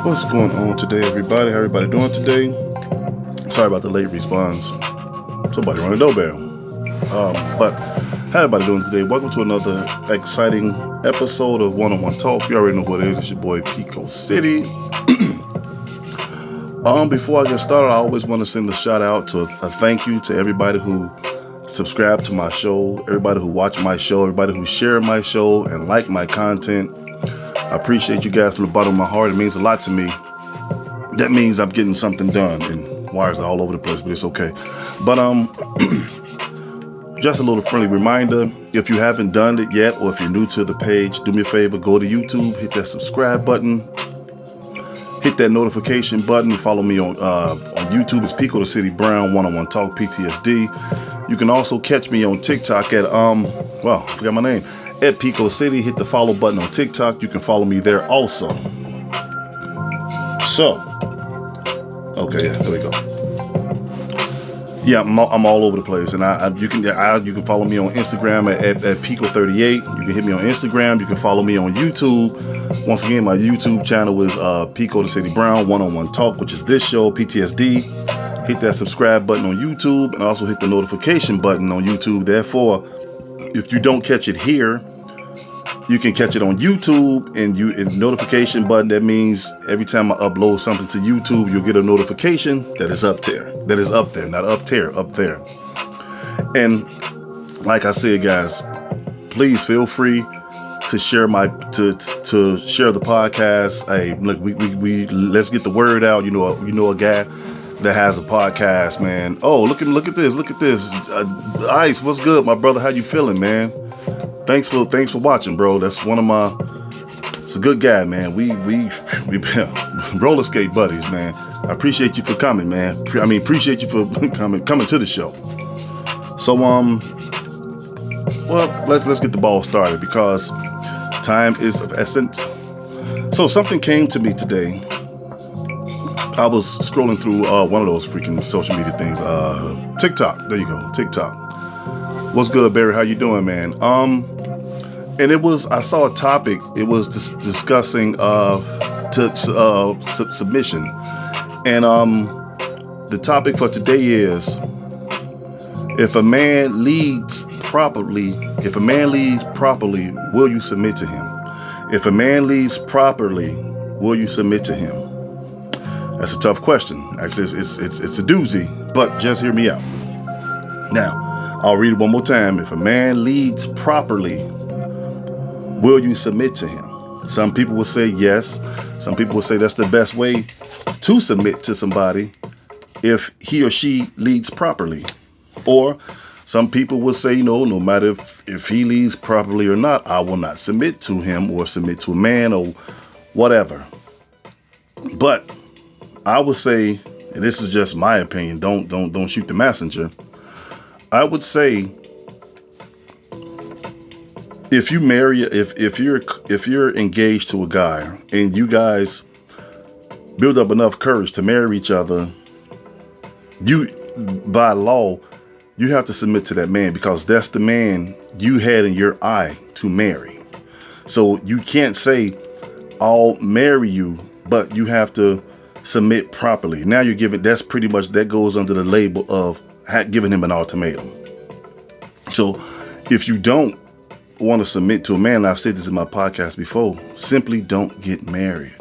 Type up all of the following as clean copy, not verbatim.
What's going on today, everybody? How everybody doing today? Sorry about the late response. Somebody rang the doorbell. But how everybody doing today? Welcome to another exciting episode of One-on-One Talk. You already know what it is. It's your boy Pico City. Before I get started, I always want to send a shout out to a thank you to everybody who subscribed to my show, everybody who watched my show, everybody who shared my show and liked my content. I appreciate you guys from the bottom of my heart. It means a lot to me. That means I'm getting something done, and wires are all over the place, but it's okay. But just a little friendly reminder, if you haven't done it yet, or if you're new to the page, do me a favor, go to YouTube, hit that subscribe button, hit that notification button, follow me on YouTube. It's Pico the City Brown, One-on-One Talk, PTSD. You can also catch me on TikTok at, I forgot my name, at Pico City. Hit the follow button on TikTok. You can follow me there also. So, okay, there we go. Yeah, I'm all over the place, and you can follow me on Instagram at Pico38. You can hit me on Instagram. You can follow me on YouTube. Once again, my YouTube channel is Pico the City Brown, One-on-One Talk, which is this show, PTSD. Hit that subscribe button on YouTube, and also hit the notification button on YouTube. Therefore, if you don't catch it here, you can catch it on YouTube, and notification button. That means every time I upload something to YouTube, you'll get a notification that is up there. That is up there, not up there, up there. And like I said, guys, please feel free to share to share the podcast. Hey, look, we let's get the word out. You know a guy that has a podcast, man. Oh, look at this. Ice, what's good, my brother? How you feeling, man? Thanks for watching, bro. That's one of it's a good guy, man. We roller skate buddies, man. I appreciate you for coming, man. Appreciate you for coming to the show. So, let's get the ball started because time is of essence. So something came to me today. I was scrolling through one of those freaking social media things, TikTok. There you go, TikTok. What's good, Barry? How you doing, man? And I saw a topic. It was discussing submission, and the topic for today is if a man leads properly, will you submit to him? If a man leads properly, will you submit to him? That's a tough question. Actually, it's a doozy, but just hear me out. Now, I'll read it one more time. If a man leads properly, will you submit to him? Some people will say yes. Some people will say that's the best way to submit to somebody if he or she leads properly. Or some people will say, no matter if he leads properly or not, I will not submit to him or submit to a man or whatever. But I would say, and this is just my opinion, don't shoot the messenger. I would say if you marry, if you're engaged to a guy and you guys build up enough courage to marry each other, by law, you have to submit to that man because that's the man you had in your eye to marry. So you can't say, I'll marry you, but you have to submit properly. Now that goes under the label of giving him an ultimatum. So if you don't want to submit to a man, I've said this in my podcast before, simply don't get married.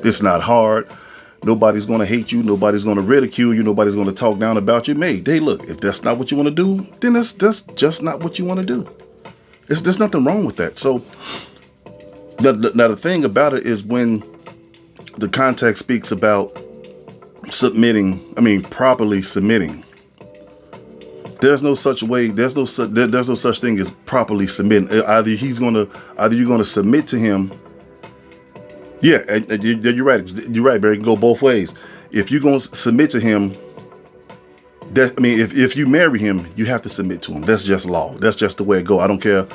It's not hard. Nobody's going to hate you. Nobody's going to ridicule you. Nobody's going to talk down about you. Look, if that's not what you want to do, then that's just not what you want to do. There's nothing wrong with that. So now the thing about it is when the context speaks about properly submitting, there's no such thing as properly submitting. Either you're gonna submit to him. Yeah, and you're right. You're right, Barry. It can go both ways. If you're gonna submit to him, if you marry him, you have to submit to him. That's just law. That's just the way it goes. I don't care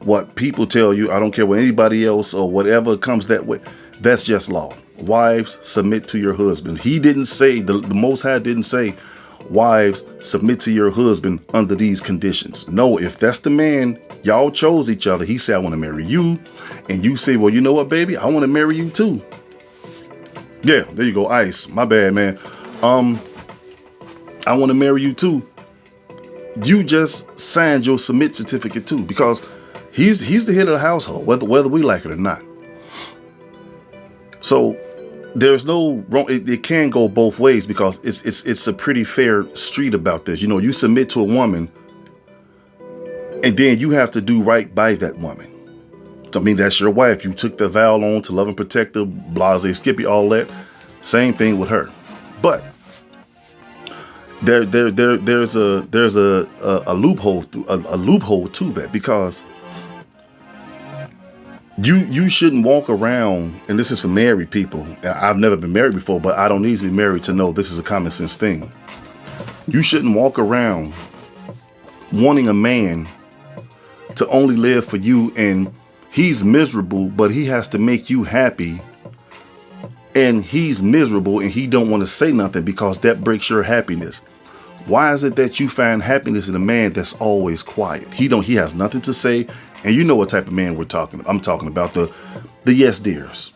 what people tell you. I don't care what anybody else or whatever comes that way. That's just law. Wives, submit to your husbands. He didn't say, the Most High didn't say, wives, submit to your husband under these conditions. No, if that's the man, y'all chose each other. He said, I want to marry you. And you say, well, you know what, baby? I want to marry you too. Yeah, there you go, Ice. My bad, man. I want to marry you too. You just signed your submit certificate too, because he's the head of the household, whether we like it or not. So there's no wrong. It can go both ways, because it's a pretty fair street about this. You know, you submit to a woman, and then you have to do right by that woman. I mean, that's your wife. You took the vow on to love and protect her, blase, skippy, all that. Same thing with her. But there's a loophole to that, because you shouldn't walk around, and this is for married people. And I've never been married before, but I don't need to be married to know this is a common sense thing. You shouldn't walk around wanting a man to only live for you, and he's miserable, but he has to make you happy, and he's miserable and he don't want to say nothing because that breaks your happiness. Why is it that you find happiness in a man that's always quiet? He has nothing to say, and you know what type of man we're talking about. I'm talking about the yes dears.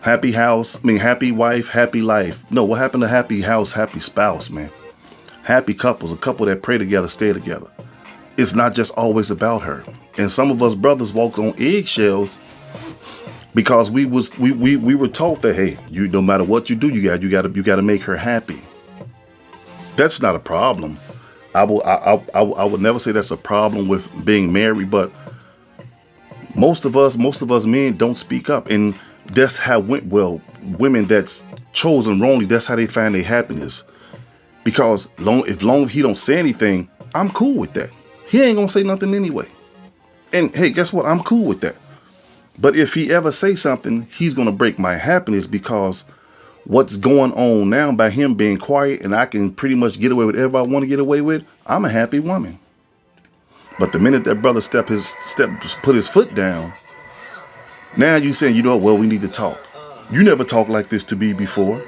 Happy house, happy wife, happy life. No, what happened to happy house, happy spouse, man? Happy couples, a couple that pray together, stay together. It's not just always about her. And some of us brothers walked on eggshells because we were taught that, hey, you, no matter what you do, you got to make her happy. That's not a problem. I would never say that's a problem with being married, but most of us men don't speak up, and that's how women that's chosen wrongly, that's how they find their happiness. Because long as he don't say anything, I'm cool with that. He ain't gonna say nothing anyway. And hey, guess what? I'm cool with that. But if he ever say something, he's gonna break my happiness, because what's going on now by him being quiet and I can pretty much get away with whatever I want to get away with, I'm a happy woman. But the minute that brother put his foot down, now you saying, you know, well, we need to talk. You never talked like this to me before.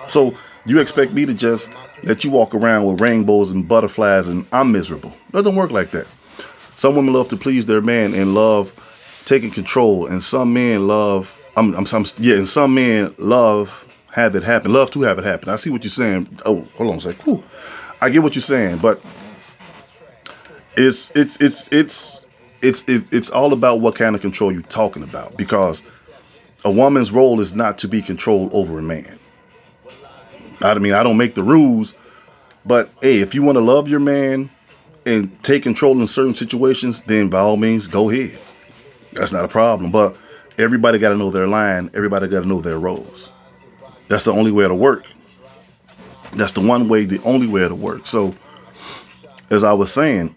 So you expect me to just let you walk around with rainbows and butterflies and I'm miserable. It doesn't work like that. Some women love to please their man and love taking control, and some men love and some men love have it happen. Love to have it happen. I see what you're saying. Oh, hold on a sec. Whew. I get what you're saying, but it's all about what kind of control you're talking about, because a woman's role is not to be controlled over a man. I don't make the rules, but hey, if you want to love your man and take control in certain situations, then by all means, go ahead. That's not a problem. But everybody got to know their line. Everybody got to know their roles. That's the only way it'll work. That's the only way it'll work. So, as I was saying,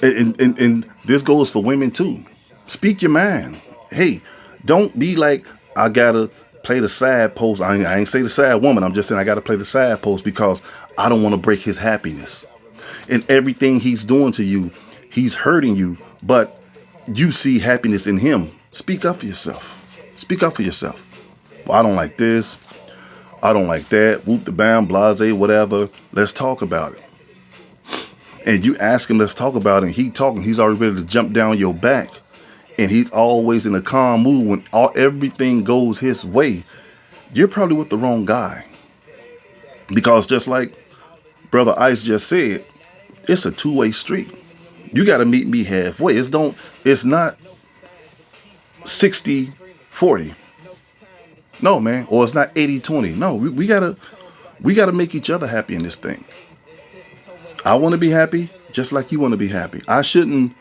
and this goes for women too. Speak your mind. Hey, don't be like, I gotta play the side post. I ain't say the side woman. I'm just saying I gotta play the side post because I don't want to break his happiness. And everything he's doing to you, he's hurting you, but you see happiness in him. Speak up for yourself. Speak up for yourself. Well, I don't like this. I don't like that. Whoop the bam, blase, whatever. Let's talk about it. And you ask him, let's talk about it. And he's already ready to jump down your back. And he's always in a calm mood when everything goes his way. You're probably with the wrong guy. Because just like Brother Ice just said, it's a two-way street. You got to meet me halfway. It's not 60-40. No, man. Or it's not 80-20. No, we gotta make each other happy in this thing. I want to be happy just like you want to be happy. I shouldn't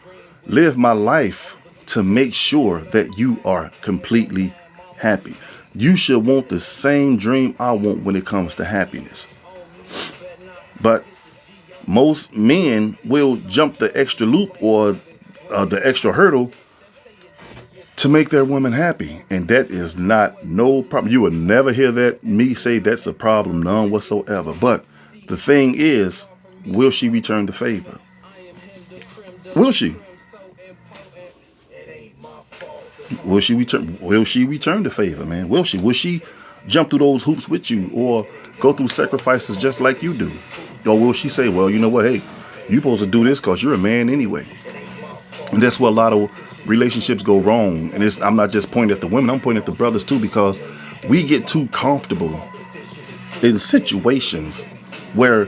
live my life to make sure that you are completely happy. You should want the same dream I want when it comes to happiness. But most men will jump the extra loop or the extra hurdle to make their woman happy. And that is not no problem. You will never hear me say that's a problem, none whatsoever. But the thing is, will she return the favor? Will she? Will she return the favor, man? Will she? Will she jump through those hoops with you or go through sacrifices just like you do? Or will she say, well, you know what? Hey, you're supposed to do this because you're a man anyway. And that's what a lot of relationships go wrong. And I'm not just pointing at the women, I'm pointing at the brothers too, because we get too comfortable in situations where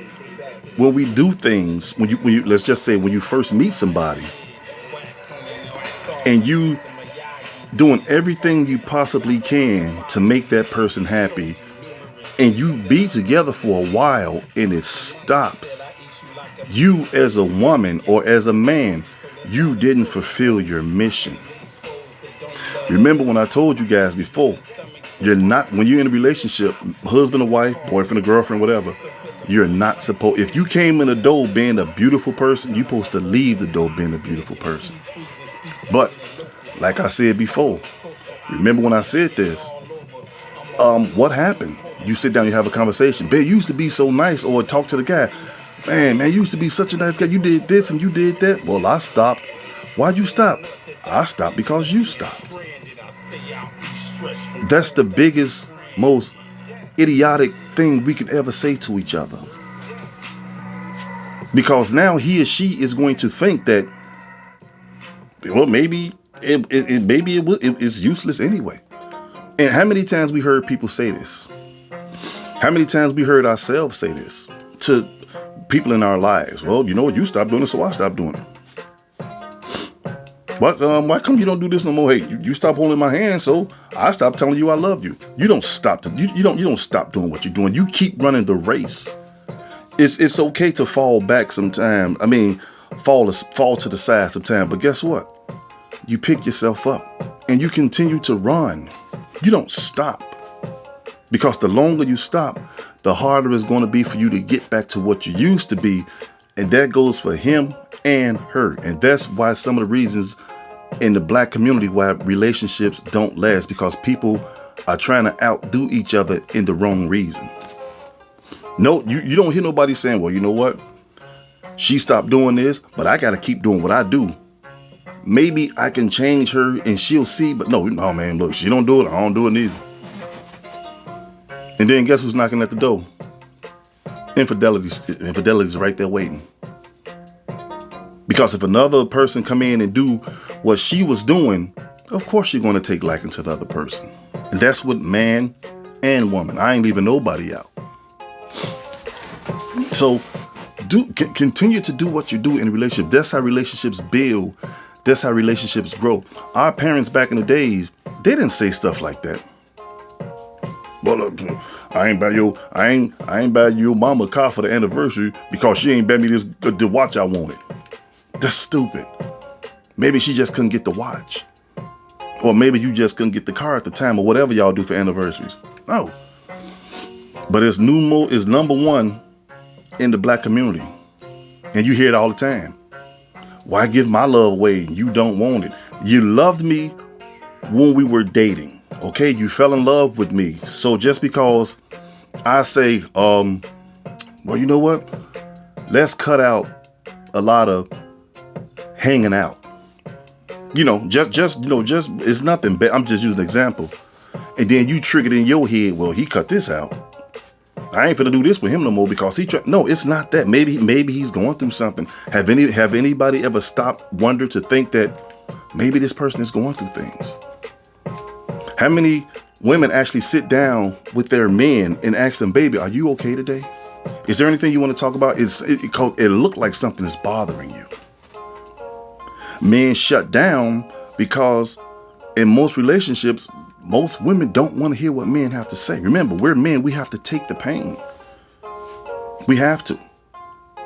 when we do things, when you let's just say when you first meet somebody and you doing everything you possibly can to make that person happy, and you be together for a while and it stops, you as a woman or as a man, you didn't fulfill your mission. Remember when I told you guys before, when you're in a relationship, husband or wife, boyfriend or girlfriend, whatever, you're not supposed, if you came in the door being a beautiful person, you're supposed to leave the door being a beautiful person. But like I said before, remember when I said this, what happened? You sit down, you have a conversation. Babe, you used to be so nice, or talk to the guy. Man, you used to be such a nice guy. You did this and you did that. Well, I stopped. Why'd you stop? I stopped because you stopped. That's the biggest, most idiotic thing we could ever say to each other. Because now he or she is going to think that, well, maybe it's useless anyway. And how many times we heard people say this? How many times we heard ourselves say this to people in our lives? Well, you know what? You stopped doing it, so I stopped doing it. Why come you don't do this no more? Hey, you stop holding my hand, so I stopped telling you I love you. You don't stop you don't stop doing what you're doing. You keep running the race. It's okay to fall back sometime. I mean, fall to the side sometime. But guess what? You pick yourself up and you continue to run. You don't stop. Because the longer you stop, the harder it's going to be for you to get back to what you used to be. And that goes for him and her. And that's why some of the reasons in the black community why relationships don't last, because people are trying to outdo each other in the wrong reason. No, you don't hear nobody saying, well, you know what? She stopped doing this, but I got to keep doing what I do. Maybe I can change her and she'll see, but no, man, look, she don't do it. I don't do it neither. And then guess who's knocking at the door? Infidelity's right there waiting. Because if another person come in and do what she was doing, of course you're going to take liking to the other person. And that's what man and woman. I ain't leaving nobody out. So continue to do what you do in a relationship. That's how relationships build. That's how relationships grow. Our parents back in the days, they didn't say stuff like that. Well, I ain't buy your mama a car for the anniversary because she ain't buy me the watch I wanted. That's stupid. Maybe she just couldn't get the watch. Or maybe you just couldn't get the car at the time, or whatever y'all do for anniversaries. No. But it's number one in the black community. And you hear it all the time. Why give my love away and you don't want it? You loved me when we were dating. Okay, you fell in love with me. So just because I say, well, you know what? Let's cut out a lot of hanging out. Just it's nothing bad. I'm just using an example. And then you triggered in your head, well, he cut this out. I ain't finna do this with him no more because no, it's not that. Maybe he's going through something. Have anybody ever stopped, wondered to think that maybe this person is going through things? How many women actually sit down with their men and ask them, baby, are you okay today? Is there anything you want to talk about? It looked like something is bothering you. Men shut down because in most relationships, most women don't want to hear what men have to say. Remember, we're men. We have to take the pain. We have to.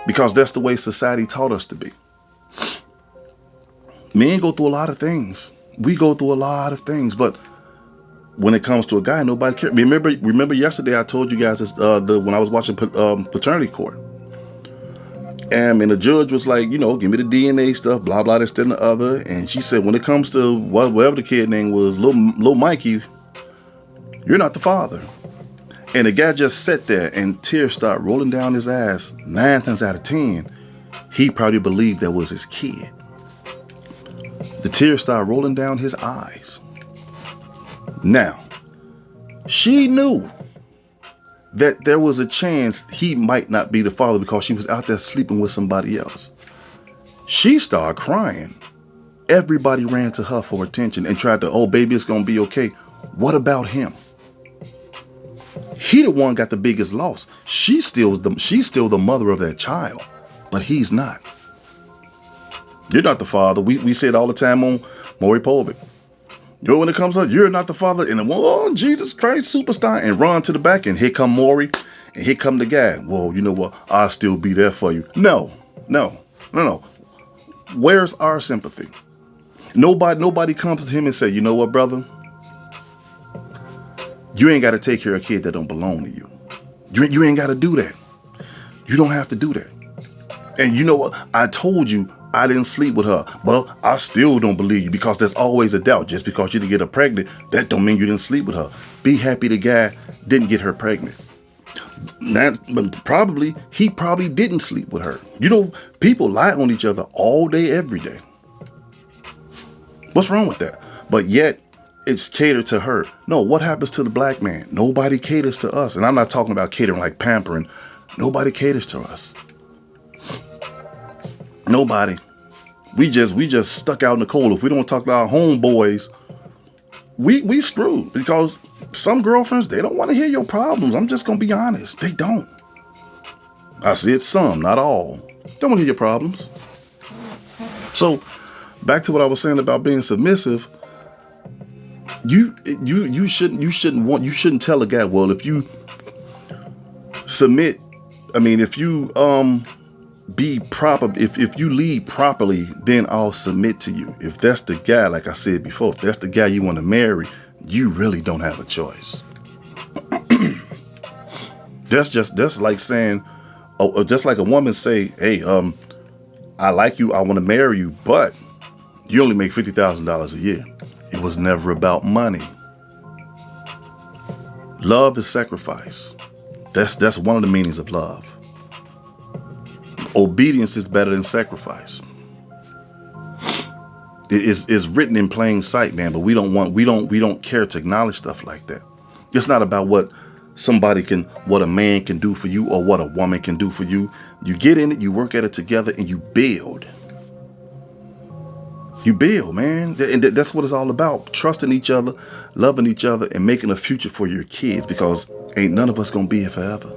Because that's the way society taught us to be. Men go through a lot of things. We go through a lot of things. But when it comes to a guy, nobody cares. Remember yesterday I told you guys this, when I was watching Paternity Court. And the judge was like, give me the DNA stuff, blah, blah, this, that, and the other. And she said, when it comes to whatever the kid name was, little Mikey, you're not the father. And the guy just sat there and tears started rolling down his eyes. 9 times out of 10, he probably believed that was his kid. The tears started rolling down his eyes. Now, she knew that there was a chance he might not be the father because she was out there sleeping with somebody else. She started crying. Everybody ran to her for attention and tried to, oh, baby, it's going to be okay. What about him? He the one got the biggest loss. She's still the mother of that child, but he's not. You're not the father. We say it all the time on Maury Povich. When it comes up, you're not the father. And oh, Jesus Christ, superstar, and run to the back, and here come Maury, and here come the guy. Well, you know what? I'll still be there for you. No. Where's our sympathy? Nobody comes to him and say, you know what, brother? You ain't got to take care of a kid that don't belong to you. You ain't got to do that. You don't have to do that. And you know what? I told you I didn't sleep with her. Well, I still don't believe you because there's always a doubt. Just because you didn't get her pregnant, that don't mean you didn't sleep with her. Be happy the guy didn't get her pregnant. He probably didn't sleep with her. You know, people lie on each other all day, every day. What's wrong with that? But yet, it's catered to her. No, what happens to the black man? Nobody caters to us. And I'm not talking about catering like pampering. Nobody caters to us. Nobody. We just stuck out in the cold. If we don't talk to our homeboys, we screwed. Because some girlfriends, they don't want to hear your problems. I'm just going to be honest. They don't. I see it some, not all. Don't want to hear your problems. So, back to what I was saying about being submissive. You shouldn't tell a guy, well, if you submit, if you be proper, if you lead properly, then I'll submit to you. If that's the guy, like I said before, if that's the guy you want to marry, you really don't have a choice. That's like saying, just like a woman say, hey, I like you, I want to marry you, but you only make $50,000 a year. It was never about money. Love is sacrifice. That's one of the meanings of love. Obedience is better than sacrifice. It's written in plain sight, man, but we don't care to acknowledge stuff like that. It's not about what a man can do for you or what a woman can do for you. You get in it, you work at it together, and you build. You build, man. And that's what it's all about. Trusting each other, loving each other, and making a future for your kids, because ain't none of us gonna be here forever.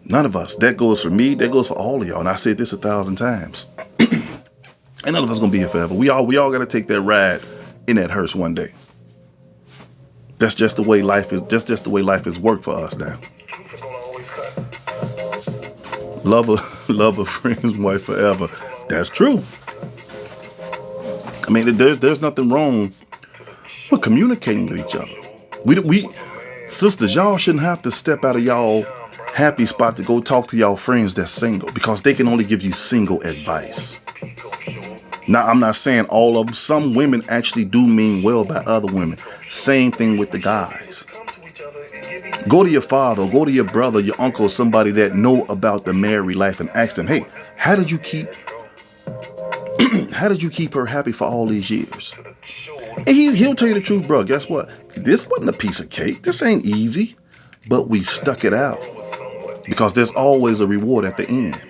None of us. That goes for me. That goes for all of y'all. And I said this 1,000 times. Ain't none of us gonna be here forever. We all gotta take that ride in that hearse one day. That's just the way life is. Just the way life has worked for us now. Love a friend's wife forever. That's true. There's nothing wrong with communicating with each other. We sisters, y'all shouldn't have to step out of y'all happy spot to go talk to y'all friends that's single, because they can only give you single advice. Now, I'm not saying all of them. Some women actually do mean well by other women. Same thing with the guys. Go to your father, go to your brother, your uncle, somebody that know about the married life, and ask them, hey, how did you keep her happy for all these years? And he'll tell you the truth, bro. Guess what? This wasn't a piece of cake. This ain't easy, but we stuck it out, because there's always a reward at the end.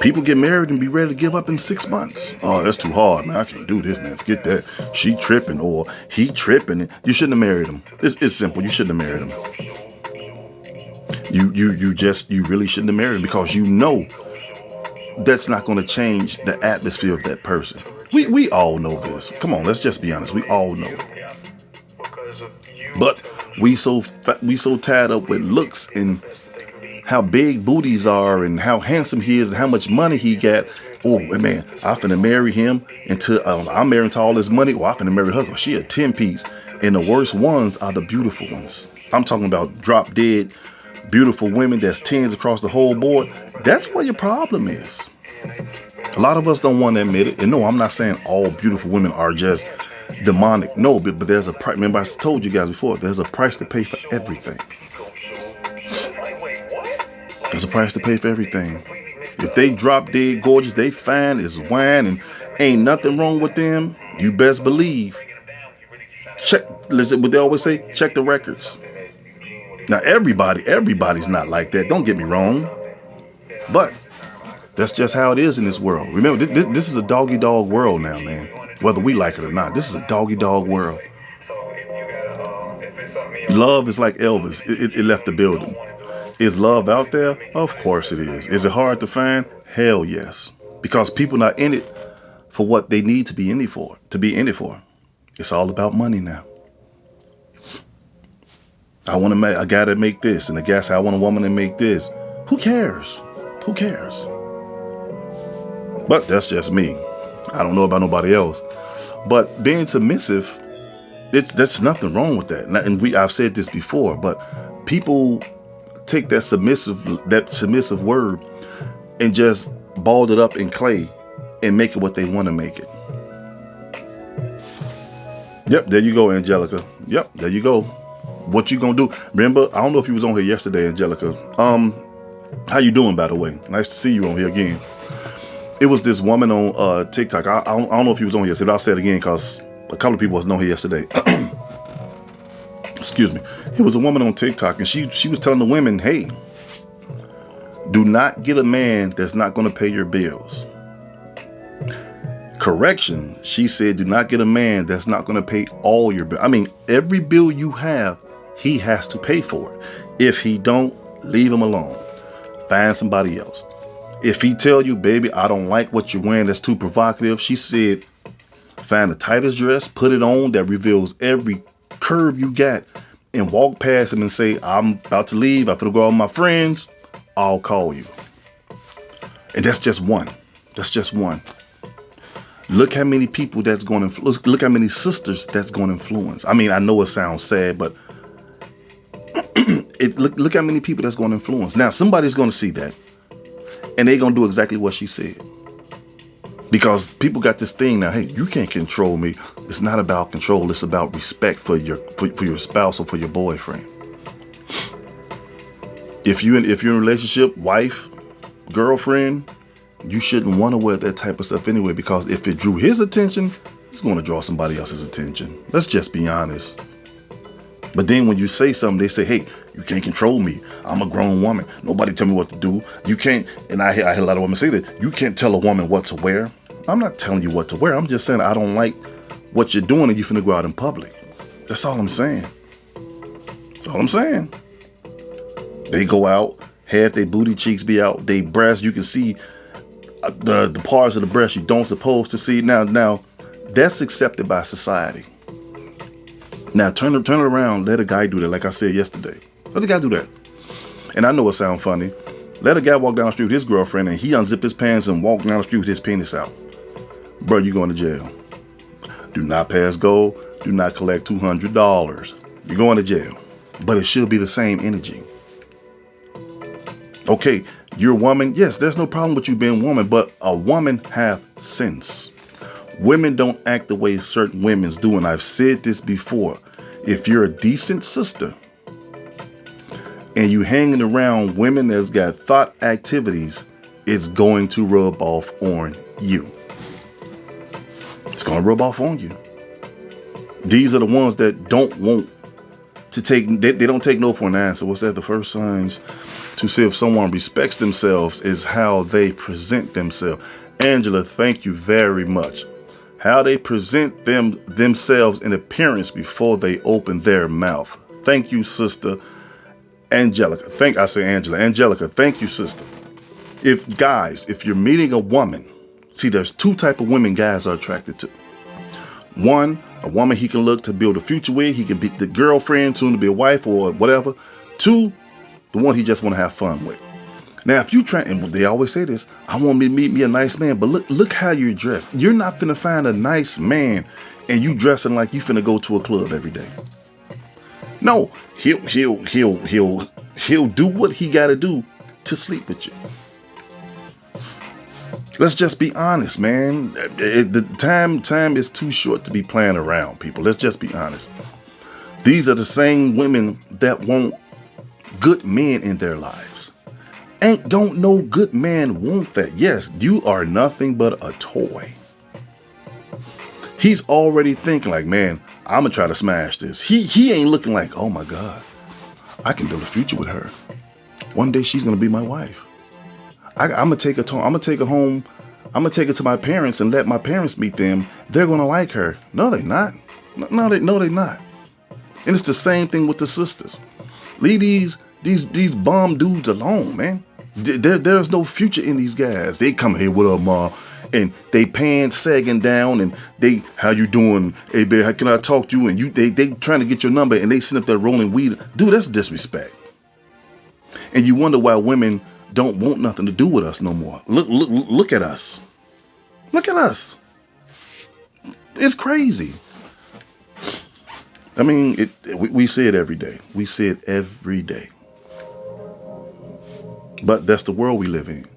People get married and be ready to give up in 6 months. Oh, that's too hard, man. I can't do this, man. Forget that. She tripping or he tripping. You shouldn't have married him. It's simple. You shouldn't have married him. You really shouldn't have married him, because you know that's not going to change the atmosphere of that person. We all know this. Come on, let's just be honest. We all know it. But we so tied up with looks and how big booties are and how handsome he is and how much money he got. Oh, man, I'm finna marry him until I'm married to all this money. Or I'm finna marry her because she a 10-piece. And the worst ones are the beautiful ones. I'm talking about drop dead, beautiful women that's 10s across the whole board. That's where your problem is. A lot of us don't want to admit it. And no, I'm not saying all beautiful women are just demonic. No, but there's a price. Remember, I told you guys before, there's a price to pay for everything. There's a price to pay for everything. If they drop dead gorgeous, they fine as wine, and ain't nothing wrong with them, you best believe. Listen, what they always say, check the records. Now, everybody's not like that. Don't get me wrong. But That's just how it is in this world. Remember, this is a doggy dog world now, man. Whether we like it or not, this is a doggy dog world. Love is like Elvis. It left the building. Is love out there? Of course it is. Is it hard to find? Hell yes. Because people not in it for what they need to be in it for. It's all about money now. I want to make a guy to make this, and the guy say I want a woman to make this. Who cares? Who cares? But that's just me. I don't know about nobody else. But being submissive, that's nothing wrong with that. And I've said this before, but people take that submissive word and just balled it up in clay and make it what they want to make it. Yep, there you go, Angelica. Yep, there you go. What you gonna do? Remember, I don't know if you was on here yesterday, Angelica. How you doing, by the way? Nice to see you on here again. It was this woman on TikTok. I don't know if you was on here, so I'll say it again because a couple of people wasn't on here yesterday. Excuse me. It was a woman on TikTok, and she was telling the women, hey, do not get a man that's not going to pay your bills. Correction, she said, do not get a man that's not going to pay all your bills. I mean, every bill you have, he has to pay for it. If he don't, leave him alone. Find somebody else. If he tell you, baby, I don't like what you're wearing, that's too provocative, she said, find the tightest dress, put it on that reveals every curve you got, and walk past him and say, I'm about to leave, I'm gonna go out with my friends, I'll call you. And that's just one. That's just one. Look how many people that's going to look how many sisters that's going to influence. I mean, I know it sounds sad, but look how many people that's going to influence. Now, somebody's going to see that, and they're going to do exactly what she said. Because people got this thing now, hey, you can't control me. It's not about control. It's about respect for your spouse or for your boyfriend. If you're in a relationship, wife, girlfriend, you shouldn't want to wear that type of stuff anyway, because if it drew his attention, it's going to draw somebody else's attention. Let's just be honest. But then when you say something, they say, hey, you can't control me. I'm a grown woman. Nobody tell me what to do. You can't. And I hear a lot of women say that. You can't tell a woman what to wear. I'm not telling you what to wear. I'm just saying I don't like what you're doing and you finna go out in public. That's all I'm saying. That's all I'm saying. They go out, half their booty cheeks be out, they breasts, you can see the parts of the breast you don't supposed to see. Now that's accepted by society. Now turn it around, let a guy do that, like I said yesterday. Let the guy do that. And I know it sounds funny. Let a guy walk down the street with his girlfriend and he unzip his pants and walk down the street with his penis out. Bro, you going to jail. Do not pass go. Do not collect $200. You're going to jail. But it should be the same energy. Okay, you're a woman. Yes, there's no problem with you being a woman, but a woman have sense. Women don't act the way certain women's do, and I've said this before. If you're a decent sister and you hanging around women that's got thought activities, it's going to rub off on you. It's going to rub off on you. These are the ones that don't want to take, they don't take no for an answer. What's that? The first signs to see if someone respects themselves is how they present themselves. Angela, thank you very much. How they present themselves in appearance before they open their mouth. Thank you, sister Angelica. Angelica, thank you, sister. If you're meeting a woman, see, there's two type of women guys are attracted to. One, a woman he can look to build a future with. He can be the girlfriend, soon to be a wife or whatever. Two, the one he just want to have fun with. Now, if you try, and they always say this, I want me to meet me a nice man, but look how you're dressed. You're not finna find a nice man and you dressing like you finna go to a club every day. No, he'll do what he got to do to sleep with you. Let's just be honest, man. The time is too short to be playing around, people. Let's just be honest. These are the same women that want good men in their lives. Don't no good man want that. Yes, you are nothing but a toy. He's already thinking like, man, I'm gonna try to smash this. He ain't looking like, oh my God, I can build a future with her. One day she's gonna be my wife. I'm gonna take her to. I'm gonna take her home. I'm gonna take her to my parents and let my parents meet them. They're gonna like her. No, they're not. No, they're not. And it's the same thing with the sisters. Leave these bomb dudes alone, man. There's no future in these guys. They come here with a ma, and they pants sagging down, and they, how you doing? Hey, babe, how can I talk to you? And they trying to get your number, and they sit up there rolling weed. Dude, that's disrespect. And you wonder why women don't want nothing to do with us no more. Look at us. Look at us. It's crazy. I mean, we see it every day. We see it every day. But that's the world we live in.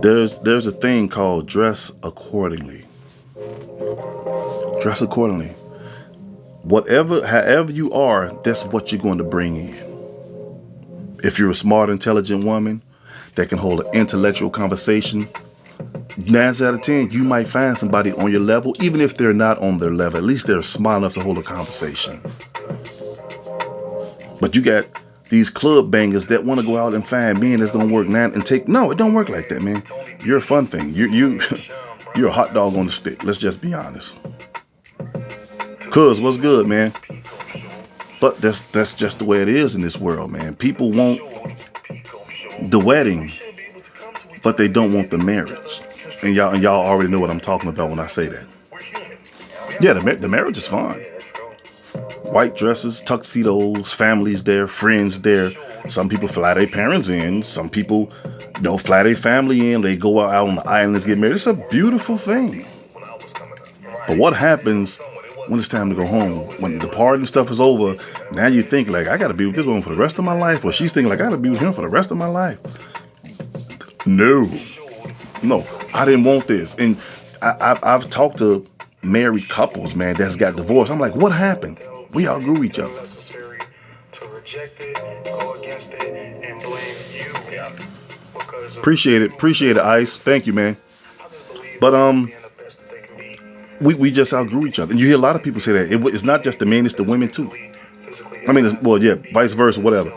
There's a thing called dress accordingly. Dress accordingly. However you are, that's what you're going to bring in. If you're a smart, intelligent woman that can hold an intellectual conversation, 9 out of 10, you might find somebody on your level, even if they're not on their level. At least they're smart enough to hold a conversation. But you got these club bangers that want to go out and find men that's gonna work now and take. No, it don't work like that, man. You're a fun thing. You're a hot dog on the stick. Let's just be honest. Cuz, what's good, man? But that's just the way it is in this world, man. People want the wedding, but they don't want the marriage. And y'all already know what I'm talking about when I say that. Yeah, the marriage is fine. White dresses, tuxedos, families there, friends there. Some people fly their parents in. Some people, fly their family in. They go out on the islands, get married. It's a beautiful thing. But what happens when it's time to go home? When the party and stuff is over, now you think like, I got to be with this woman for the rest of my life. Or she's thinking like, I got to be with him for the rest of my life. No, I didn't want this. And I've talked to married couples, man, that's got divorced. I'm like, what happened? We outgrew each other. Appreciate it, Ice. Thank you, man. But we just outgrew each other. And you hear a lot of people say that. It's not just the men, it's the women too. I mean, vice versa, whatever.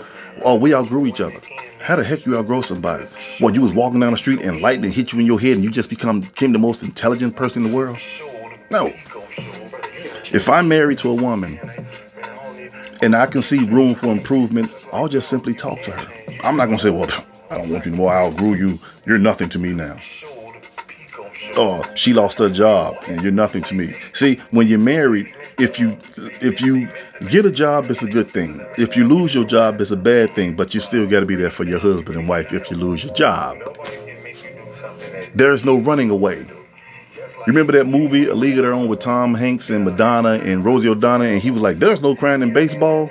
Oh, we outgrew each other. How the heck you outgrow somebody? Well, you was walking down the street and lightning hit you in your head and you just became the most intelligent person in the world? No. If I'm married to a woman and I can see room for improvement, I'll just simply talk to her. I'm not going to say, well, I don't want you anymore. I outgrew you. You're nothing to me now. Oh, she lost her job and you're nothing to me. See, when you're married, if you get a job, it's a good thing. If you lose your job, it's a bad thing, but you still got to be there for your husband and wife if you lose your job. There's no running away. Remember that movie, A League of Their Own, with Tom Hanks and Madonna and Rosie O'Donnell, and he was like, there's no crying in baseball.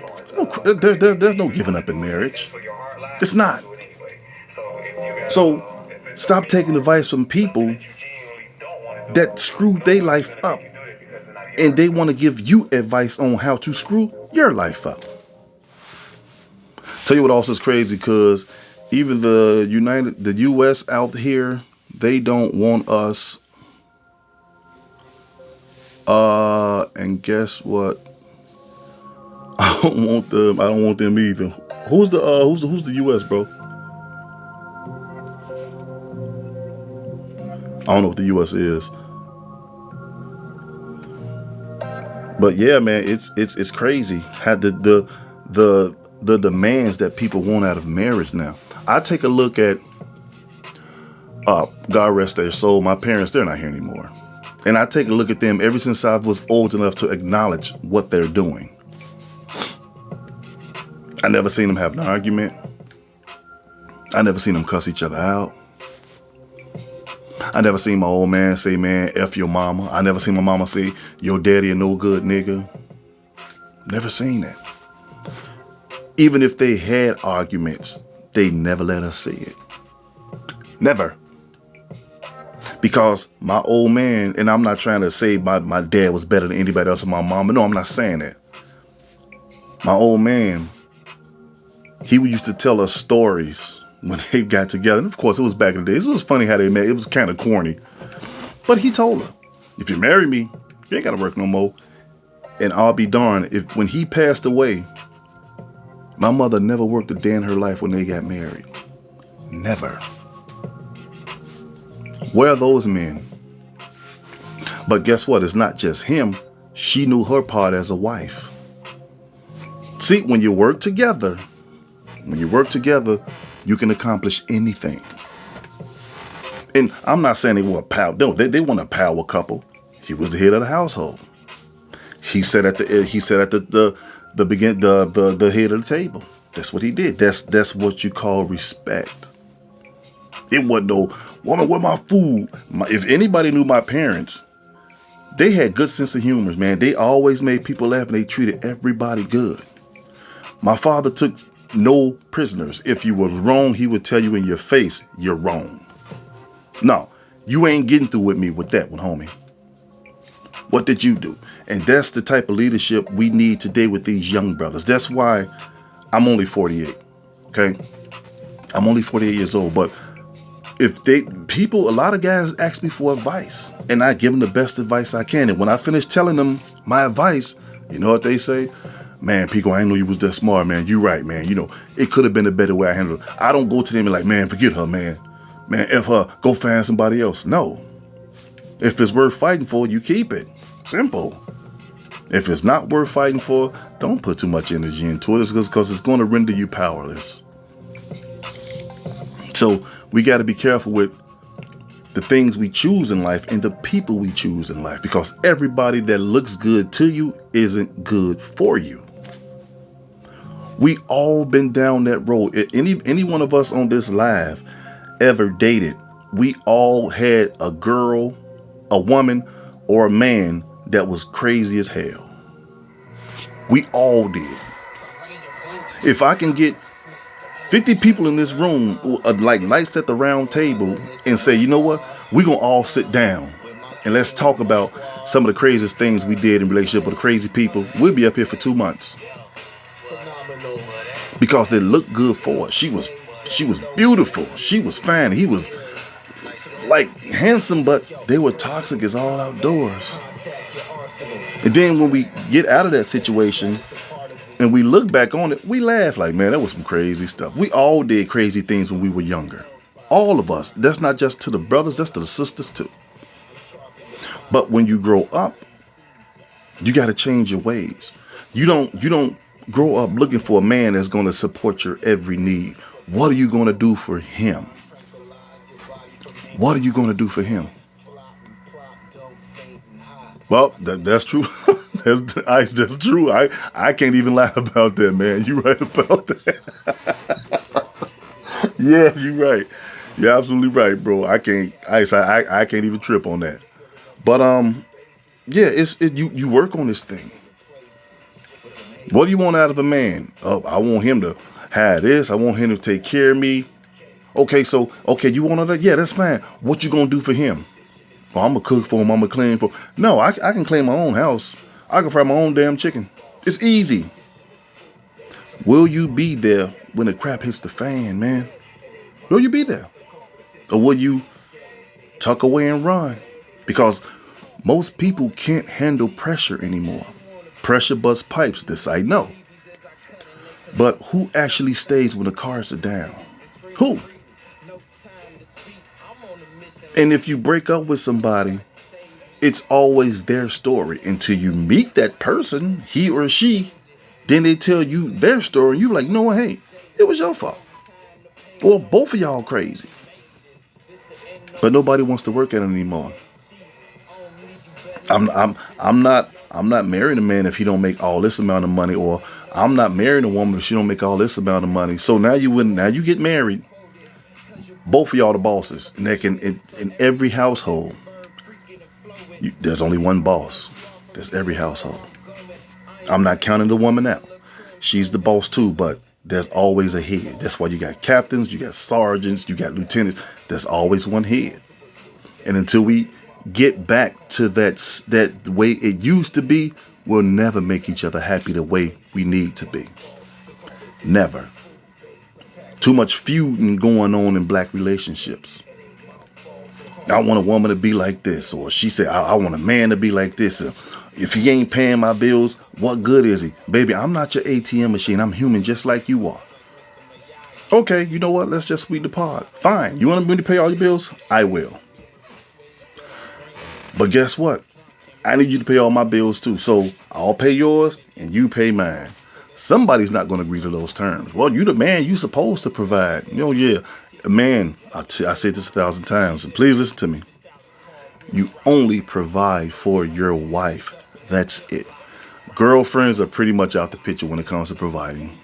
There's no giving up in marriage. It's not. So stop taking advice from people that screwed their life up, and they want to give you advice on how to screw your life up. Tell you what also is crazy, because even the U.S. out here, they don't want us. And guess what? I don't want them either. Who's the U.S., bro? I don't know what the U.S. is. But yeah, man, it's crazy how the demands that people want out of marriage now. I take a look at God rest their soul, my parents, they're not here anymore. And I take a look at them ever since I was old enough to acknowledge what they're doing. I never seen them have an argument. I never seen them cuss each other out. I never seen my old man say, man, F your mama. I never seen my mama say, your daddy a no good nigga. Never seen that. Even if they had arguments, they never let us see it. Never. Because my old man, and I'm not trying to say my dad was better than anybody else or my mama. No, I'm not saying that. My old man, he used to tell us stories when they got together. And of course, it was back in the days. It was funny how they met. It was kind of corny. But he told her, if you marry me, you ain't got to work no more. And I'll be darned, if when he passed away, my mother never worked a day in her life when they got married. Never. Where are those men? But guess what? It's not just him. She knew her part as a wife. See, when you work together, you can accomplish anything. And I'm not saying they were a power. No, they weren't a power couple. He was the head of the household. He sat at the head of the table. That's what he did. That's what you call respect. It wasn't no woman with my food. If anybody knew my parents, they had good sense of humor, man. They always made people laugh and they treated everybody good. My father took no prisoners. If you was wrong, he would tell you in your face, you're wrong. No, you ain't getting through with me with that one, homie. What did you do? And that's the type of leadership we need today with these young brothers. That's why I'm only 48. Okay. I'm only 48 years old, but a lot of guys ask me for advice and I give them the best advice I can. And when I finish telling them my advice, you know what they say? Man, Pico, I didn't know you was that smart, man. You right, man. You know, it could have been a better way I handled it. I don't go to them and like, man, forget her, man. Man, F her, go find somebody else. No. If it's worth fighting for, you keep it. Simple. If it's not worth fighting for, don't put too much energy into it because it's going to render you powerless. So we got to be careful with the things we choose in life and the people we choose in life, because everybody that looks good to you isn't good for you. We all been down that road. Any one of us on this live ever dated, we all had a girl, a woman, or a man that was crazy as hell. We all did. If I can get 50 people in this room like lights at the round table and say, you know what, we're going to all sit down and let's talk about some of the craziest things we did in relationship with the crazy people, we'll be up here for 2 months. Because it looked good for us. She was beautiful. She was fine. He was like handsome, but they were toxic as all outdoors. And then when we get out of that situation and we look back on it, we laugh like, man, that was some crazy stuff. We all did crazy things when we were younger. All of us. That's not just to the brothers, that's to the sisters too. But when you grow up, you got to change your ways. You don't grow up looking for a man that's going to support your every need. What are you going to do for him? What are you going to do for him? Well, that's true. That's true. I can't even lie about that, man. You're right about that. Yeah, you're right. You're absolutely right, bro. I can't even trip on that. But yeah, you work on this thing. What do you want out of a man? Oh, I want him to have this. I want him to take care of me. Okay, you want that? Yeah, that's fine. What you gonna do for him? Well, I'm gonna cook for him. I'm gonna clean for him. No, I can clean my own house. I can fry my own damn chicken. It's easy. Will you be there when the crap hits the fan, man? Will you be there? Or will you tuck away and run? Because most people can't handle pressure anymore. Pressure busts pipes, this I know. But who actually stays when the cards are down? Who? And if you break up with somebody, it's always their story until you meet that person, he or she. Then they tell you their story and you're like, no, hey, it was your fault. Or both of y'all crazy. But nobody wants to work at it anymore. I'm not marrying a man if he don't make all this amount of money, or I'm not marrying a woman if she don't make all this amount of money. So now you get married. Both of y'all the bosses, and in every household, there's only one boss. That's every household. I'm not counting the woman out. She's the boss too, but there's always a head. That's why you got captains, you got sergeants, you got lieutenants. There's always one head. And until we get back to that way it used to be, we'll never make each other happy the way we need to be. Never. Too much feuding going on in black relationships. I want a woman to be like this, or she said, I want a man to be like this. If he ain't paying my bills, what good is he? Baby, I'm not your ATM machine. I'm human just like you are. Okay, you know what? Let's just sweeten the pot. Fine. You want me to pay all your bills? I will. But guess what? I need you to pay all my bills too. So I'll pay yours and you pay mine. Somebody's not going to agree to those terms. Well, you the man. You supposed to provide. Yeah. Man, I said this 1,000 times. And please listen to me. You only provide for your wife. That's it. Girlfriends are pretty much out the picture when it comes to providing.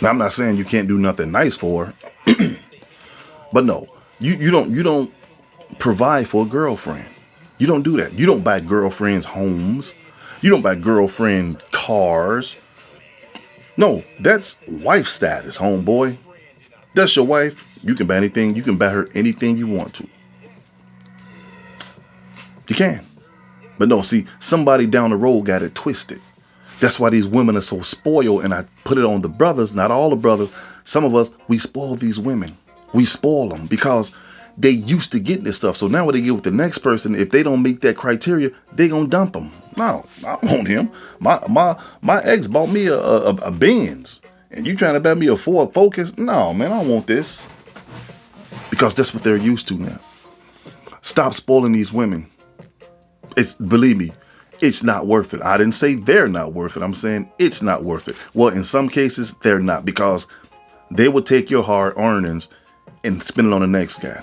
Now, I'm not saying you can't do nothing nice for her. But no, you don't provide for a girlfriend. You don't do that. You don't buy girlfriends homes. You don't buy girlfriend cars. No, that's wife status, homeboy. That's your wife. You can buy anything. You can buy her anything you want to. You can. But no, see, somebody down the road got it twisted. That's why these women are so spoiled. And I put it on the brothers, not all the brothers. Some of us, we spoil these women. We spoil them because they used to get this stuff. So now when they get with the next person, if they don't meet that criteria, they gonna dump them. No, I don't want him. My ex bought me a Benz, and you trying to buy me a Ford Focus? No, man, I don't want this. Because that's what they're used to now. Stop spoiling these women. Believe me, it's not worth it. I didn't say they're not worth it. I'm saying it's not worth it. Well, in some cases, they're not, because they will take your hard earnings and spend it on the next guy.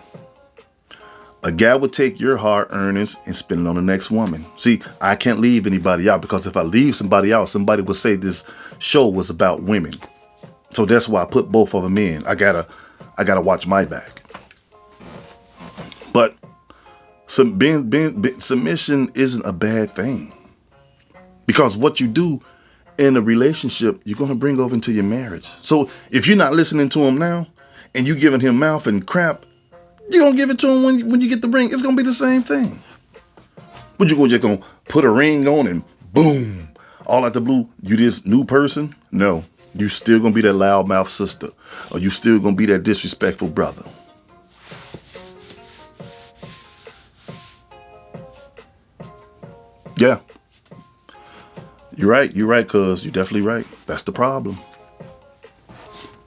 A guy would take your hard earnings and spend it on the next woman. See, I can't leave anybody out, because if I leave somebody out, somebody will say this show was about women. So that's why I put both of them in. I gotta watch my back. But submission isn't a bad thing, because what you do in a relationship, you're going to bring over into your marriage. So if you're not listening to him now and you giving him mouth and crap, you're going to give it to him when you get the ring. It's going to be the same thing. But you're just going to put a ring on and boom, all out the blue, you this new person? No, you still going to be that loudmouth sister, or you still going to be that disrespectful brother. Yeah. You're right, cuz. You're definitely right. That's the problem.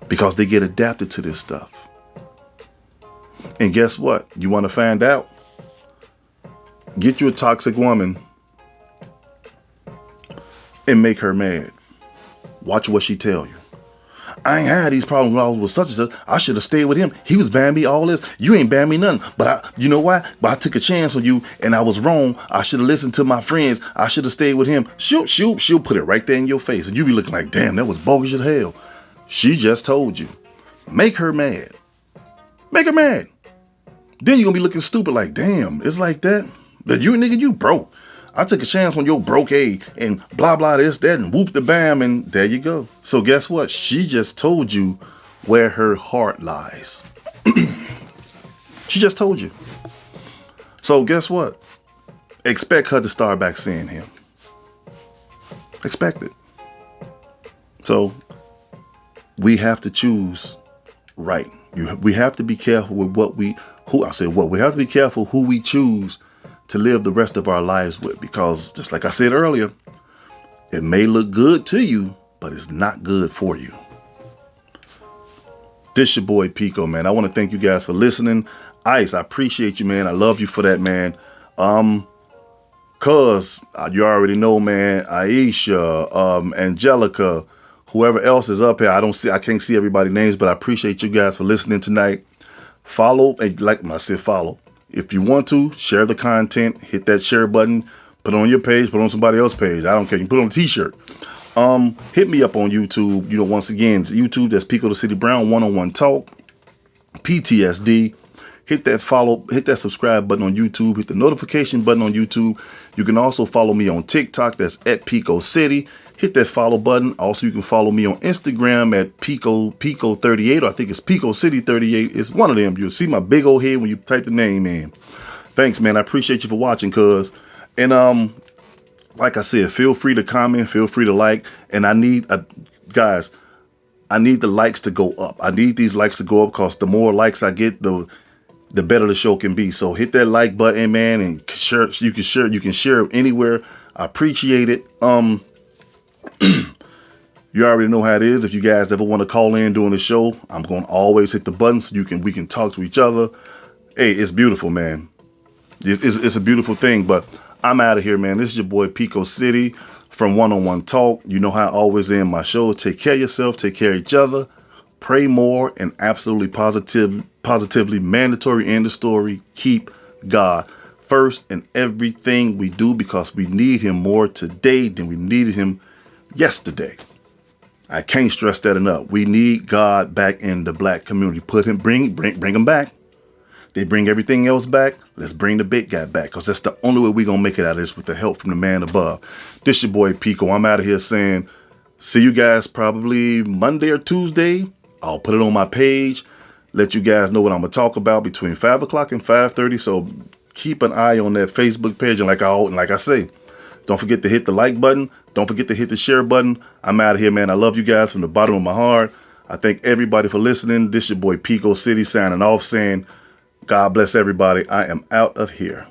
Because they get adapted to this stuff. And guess what? You want to find out? Get you a toxic woman and make her mad. Watch what she tell you. I ain't had these problems when I was with such and such. I should have stayed with him. He was buying me all this. You ain't buying me nothing. But you know why? But I took a chance on you and I was wrong. I should have listened to my friends. I should have stayed with him. She'll put it right there in your face. And you be looking like, damn, that was bogus as hell. She just told you. Make her mad. Make her mad. Then you're going to be looking stupid like, damn, it's like that. But you, nigga, you broke. I took a chance on your broke A and blah, blah, this, that, and whoop the bam, and there you go. So guess what? She just told you where her heart lies. She just told you. So guess what? Expect her to start back seeing him. Expect it. So we have to choose right. We have to be careful with we have to be careful who we choose to live the rest of our lives with, because just like I said earlier, it may look good to you, but it's not good for you. This your boy Pico, man. I want to thank you guys for listening. Ice, I appreciate you, man. I love you for that, man. Cuz you already know, man. Aisha, Angelica, whoever else is up here. I can't see everybody's names, but I appreciate you guys for listening tonight. Follow, and like I said, follow. If you want to, share the content, hit that share button, put it on your page, put it on somebody else's page. I don't care. You can put it on a t-shirt. Hit me up on YouTube. Once again, it's YouTube. That's Pico the City Brown, one-on-one talk, PTSD. Hit that follow, hit that subscribe button on YouTube. Hit the notification button on YouTube. You can also follow me on TikTok. That's at Pico City. Hit that follow button. Also, you can follow me on Instagram at Pico 38, or I think it's Pico City 38. It's one of them. You'll see my big old head when you type the name in. Thanks, man. I appreciate you for watching, cuz. And like I said, feel free to comment, feel free to like. And I need guys, I need the likes to go up. I need these likes to go up, because the more likes I get, the better the show can be. So hit that like button, man, and share. You can share it anywhere. I appreciate it. You already know how it is. If you guys ever want to call in during the show, I'm going to always hit the button so we can talk to each other. Hey, it's beautiful, man. It's a beautiful thing, but I'm out of here, man. This is your boy Pico City from One on One Talk. You know how I always end my show. Take care of yourself, take care of each other, pray more, and absolutely positively mandatory in the story. Keep God first in everything we do, because we need him more today than we needed him yesterday. I can't stress that enough. We need God back in the black community. Bring him back. They bring everything else back. Let's bring the big guy back, because that's the only way we're going to make it out of this, with the help from the man above. This your boy Pico. I'm out of here saying, see you guys probably Monday or Tuesday. I'll put it on my page. Let you guys know what I'm going to talk about between 5 o'clock and 5:30. So keep an eye on that Facebook page. And like I say, don't forget to hit the like button. Don't forget to hit the share button. I'm out of here, man. I love you guys from the bottom of my heart. I thank everybody for listening. This your boy Pico City signing off, saying, God bless everybody. I am out of here.